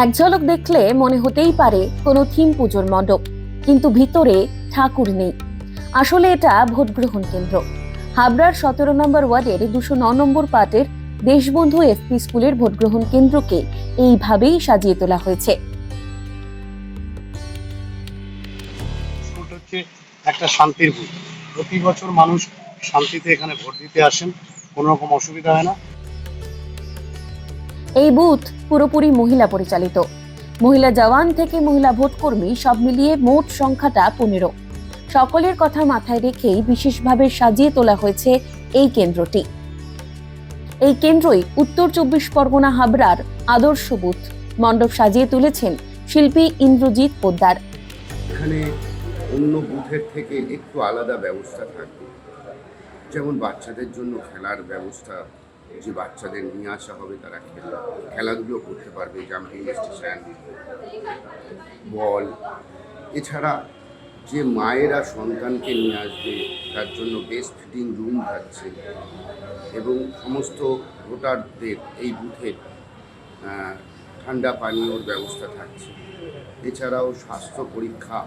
এক ঝলক দেখলে মনে হতেই পারে কোনো থিম পুজোর মণ্ডপ, কিন্তু ভিতরে ঠাকুর নেই। আসলে এটা ভোট গ্রহণ কেন্দ্র। হাবড়ার 17 নম্বর ওয়ার্ডের 209 নম্বর পার্টের দেশবন্ধু এফপি স্কুলের ভোট গ্রহণ কেন্দ্রকে এইভাবেই সাজিয়ে তোলা হয়েছে। স্কুলটা হচ্ছে একটা শান্তির বুথ। প্রতি বছর মানুষ শান্তিতে এখানে ভোট দিতে আসেন, কোনো রকম অসুবিধা হয় না। এই বুথ পুরোপুরি মহিলা পরিচালিত। মহিলা জওয়ান থেকে মহিলা ভোটকর্মী সব মিলিয়ে মোট সংখ্যাটা 15। সকলের কথা মাথায় রেখেই বিশেষভাবে সাজিয়ে তোলা হয়েছে এই কেন্দ্রটি। এই কেন্দ্রই উত্তর 24 পরগনা হাবড়ার আদর্শ বুথ। মণ্ডপ সাজিয়ে তুলেছেন শিল্পী ইন্দ্রজিৎ পোদ্দার। এখানে অন্য বুথের থেকে একটু আলাদা ব্যবস্থা থাকবে, যেমন বাচ্চাদের জন্য খেলার ব্যবস্থা, যে বাচ্চাদের নিয়ে আসা হবে তারা খেলাধুলো করতে পারবে, জাম্পিং স্টেশন, বল। এছাড়া যে মায়েরা সন্তানকে নিয়ে আসবে তার জন্য বেস্ট ফিটিং রুম থাকছে, এবং সমস্ত ভোটারদের এই বুথের ঠান্ডা পানীয়র ব্যবস্থা থাকছে। এছাড়াও স্বাস্থ্য পরীক্ষা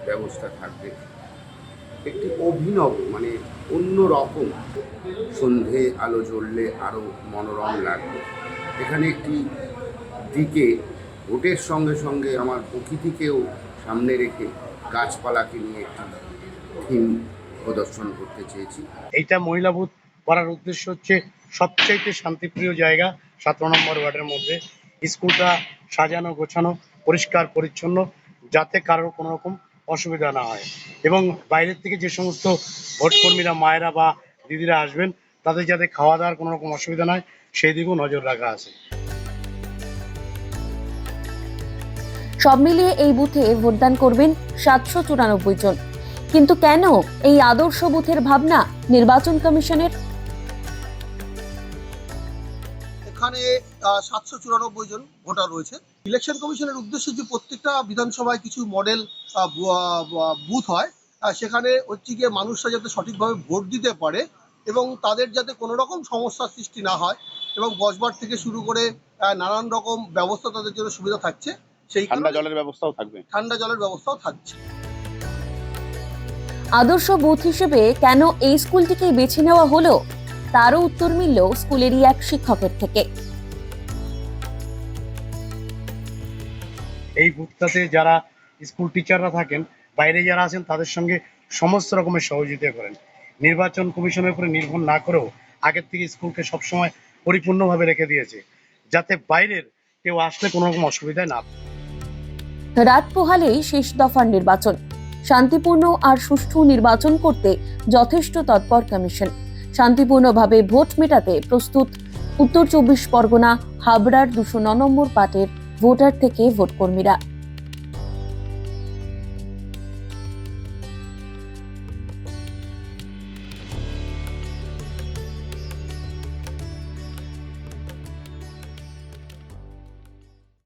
ব্যবস্থা থাকবে। একটি অভিনব অন্য রকম সন্ধে আলো জ্বললে আরও মনোরম লাগবে। এখানে একটি দিকে ভোটের সঙ্গে সঙ্গে আমার প্রকৃতিকেও সামনে রেখে গাছপালাকে নিয়ে একটি থিম প্রদর্শন করতে চেয়েছি। এইটা মহিলা বুথ করার উদ্দেশ্য হচ্ছে সবচাইতে শান্তিপ্রিয় জায়গা 17 নম্বর ওয়ার্ডের মধ্যে। স্কুলটা সাজানো গোছানো, পরিষ্কার পরিচ্ছন্ন, যাতে কারোর কোনো রকম অসুবিধা না হয়। এবং বাইরের থেকে যে সমস্ত ভোটকর্মীরা মায়েরা বা দিদিরা আসবেন, তাদের যাতে খাওয়া দাওয়ার কোনো রকম অসুবিধা নয় সেই দিকেও নজর রাখা আছে। সব মিলিয়ে এই বুথে ভোটদান করবেন 794 জন। কিন্তু কেন এই আদর্শ বুথের ভাবনা নির্বাচন কমিশনের? এখানে 794 জন ভোটার রয়েছে। ইলেকশন কমিশনের উদ্দেশ্য যে প্রত্যেকটা বিধানসভায় কিছু মডেল বুথ হয়, সেখানে হচ্ছে গিয়ে মানুষরা যাতে সঠিকভাবে ভোট দিতে পারে এবং তাদের যাতে কোনো রকম সমস্যার সৃষ্টি না হয়, এবং বসবার থেকে শুরু করে নানান রকম ব্যবস্থা তাদের জন্য সুবিধা থাকছে। সেই ঠান্ডা জলের ব্যবস্থাও থাকবে। ঠান্ডা জলের ব্যবস্থাও থাকছে। আদর্শ বুথ হিসেবে কেন এই স্কুলটিকেই বেছে নেওয়া হলো, তারও উত্তর মিলল স্কুলেরই এক শিক্ষকের থেকে। এই বুথটাতে যারা স্কুল টিচাররা থাকেন, বাইরে যারা আছেন, তাদের সঙ্গে সমস্ত রকমের সহযোগিতা করেন। নির্বাচন কমিশনের উপরে নির্ভর না করেও আগের থেকে স্কুলকে সবসময় পরিপূর্ণভাবে রেখে দিয়েছে, যাতে বাইরের কেউ আসলে কোনো রকম অসুবিধায় না। রাত পোহালেই শেষ দফার নির্বাচন। শান্তিপূর্ণ আর সুষ্ঠু নির্বাচন করতে যথেষ্ট তৎপর কমিশন। শান্তিপূর্ণভাবে ভোট মেটাতে প্রস্তুত উত্তর 24 পরগনা হাবড়ার 209 নম্বর পার্টের ভোটার থেকে ভোটকর্মীরা।